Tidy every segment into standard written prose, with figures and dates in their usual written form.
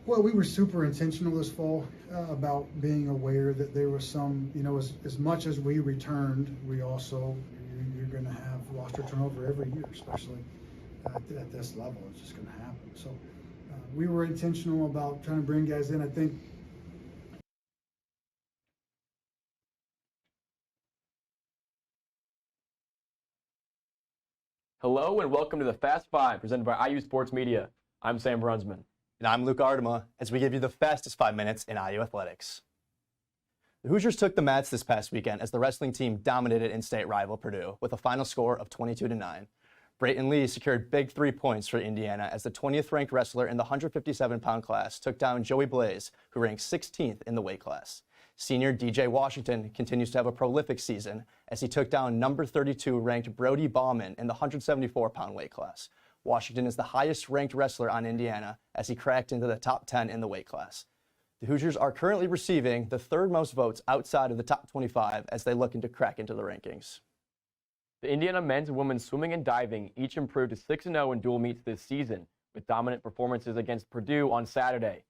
Well, we were super intentional this fall about being aware that there was some, as much as we returned, we also, you're going to have roster turnover every year, especially at this level. It's just going to happen. So we were intentional about trying to bring guys in. I think Hello and welcome to the Fast Five presented by IU Sports Media. I'm Sam Brunsman. And I'm Luke Ardema, as we give you the fastest 5 minutes in IU athletics. The Hoosiers took the mats this past weekend as the wrestling team dominated in-state rival Purdue with a final score of 22-9. Brayton Lee secured big 3 points for Indiana as the 20th ranked wrestler in the 157-pound class took down Joey Blaze, who ranked 16th in the weight class. Senior DJ Washington continues to have a prolific season as he took down number 32 ranked Brody Bauman in the 174-pound weight class. Washington is the highest ranked wrestler on Indiana as he cracked into the top 10 in the weight class. The Hoosiers are currently receiving the third most votes outside of the top 25 as they look to crack into the rankings. The Indiana men's and women's swimming and diving each improved to 6-0 in dual meets this season, with dominant performances against Purdue on Saturday.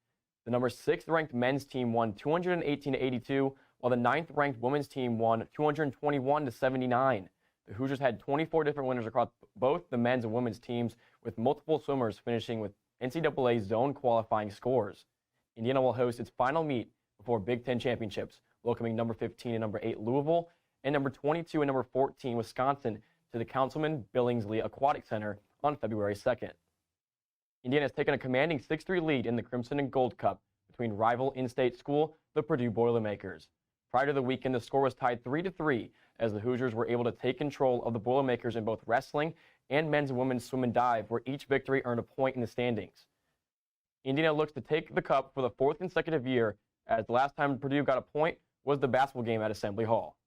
The number 6th ranked men's team won 218-82, while the 9th ranked women's team won 221-79. The Hoosiers had 24 different winners across both the men's and women's teams, with multiple swimmers finishing with NCAA zone qualifying scores. Indiana will host its final meet before Big Ten championships, welcoming number 15 and number 8 Louisville, and number 22 and number 14 Wisconsin to the Councilman Billingsley Aquatic Center on February 2nd. Indiana has taken a commanding 6-3 lead in the Crimson and Gold Cup between rival in-state school, the Purdue Boilermakers. Prior to the weekend, the score was tied 3-3 as the Hoosiers were able to take control of the Boilermakers in both wrestling and men's and women's swim and dive, where each victory earned a point in the standings. Indiana looks to take the cup for the 4th consecutive year, as the last time Purdue got a point was the basketball game at Assembly Hall.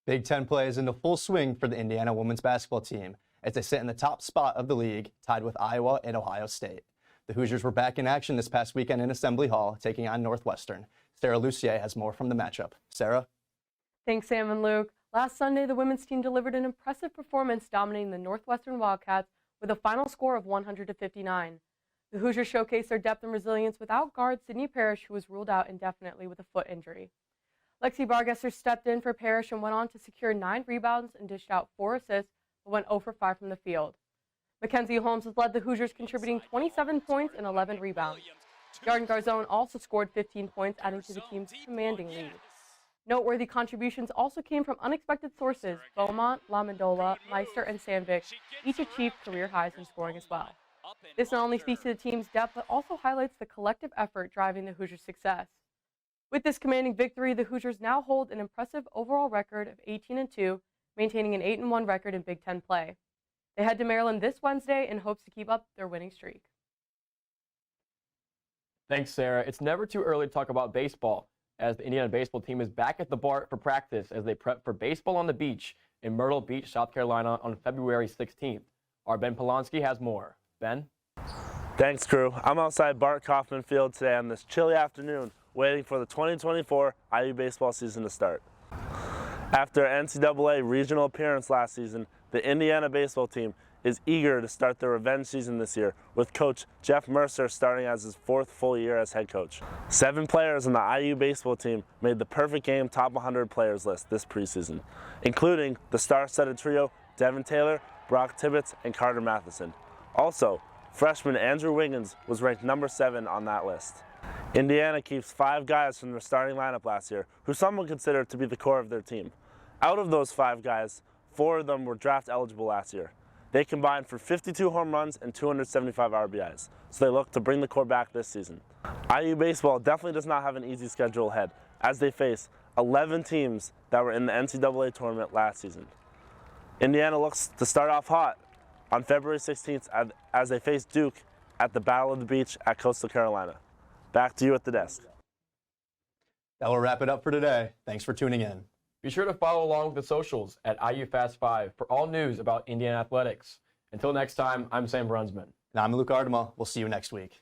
Big Ten play is into full swing for the Indiana women's basketball team as they sit in the top spot of the league, tied with Iowa and Ohio State. The Hoosiers were back in action this past weekend in Assembly Hall, taking on Northwestern. Sarah Lucier has more from the matchup. Sarah? Thanks, Sam and Luke. Last Sunday, the women's team delivered an impressive performance dominating the Northwestern Wildcats with a final score of 100-59. The Hoosiers showcased their depth and resilience without guard Sydney Parrish, who was ruled out indefinitely with a foot injury. Lexi Bargesser stepped in for Parrish and went on to secure 9 rebounds and dished out 4 assists, but went 0 for 5 from the field. Mackenzie Holmes has led the Hoosiers, contributing 27 points and 11 rebounds. Jordan Garzone also scored 15 points, adding to the team's commanding lead. Noteworthy contributions also came from unexpected sources. Beaumont, Lamandola, Meister, and Sandvik each achieved career highs in scoring as well. This not only speaks to the team's depth, but also highlights the collective effort driving the Hoosiers' success. With this commanding victory, the Hoosiers now hold an impressive overall record of 18-2, maintaining an 8-1 record in Big Ten play. They head to Maryland this Wednesday in hopes to keep up their winning streak. Thanks, Sarah. It's never too early to talk about baseball, as the Indiana baseball team is back at the BART for practice as they prep for baseball on the beach in Myrtle Beach, South Carolina on February 16th. Our Ben Polanski has more. Ben? Thanks, crew. I'm outside Bart Kaufman Field today on this chilly afternoon, waiting for the 2024 IU baseball season to start. After an NCAA regional appearance last season, the Indiana baseball team is eager to start their revenge season this year, with coach Jeff Mercer starting as his 4th full year as head coach. 7 players on the IU baseball team made the Perfect Game Top 100 Players list this preseason, including the star-studded trio Devin Taylor, Brock Tibbetts, and Carter Matheson. Also, freshman Andrew Wiggins was ranked number 7 on that list. Indiana keeps 5 guys from their starting lineup last year, who some would consider to be the core of their team. Out of those 5 guys, 4 of them were draft eligible last year. They combined for 52 home runs and 275 RBIs, so they look to bring the core back this season. IU baseball definitely does not have an easy schedule ahead, as they face 11 teams that were in the NCAA tournament last season. Indiana looks to start off hot on February 16th as they face Duke at the Battle of the Beach at Coastal Carolina. Back to you at the desk. That will wrap it up for today. Thanks for tuning in. Be sure to follow along with the socials at IU Fast 5 for all news about Indiana athletics. Until next time, I'm Sam Brunsman. And I'm Luke Ardema. We'll see you next week.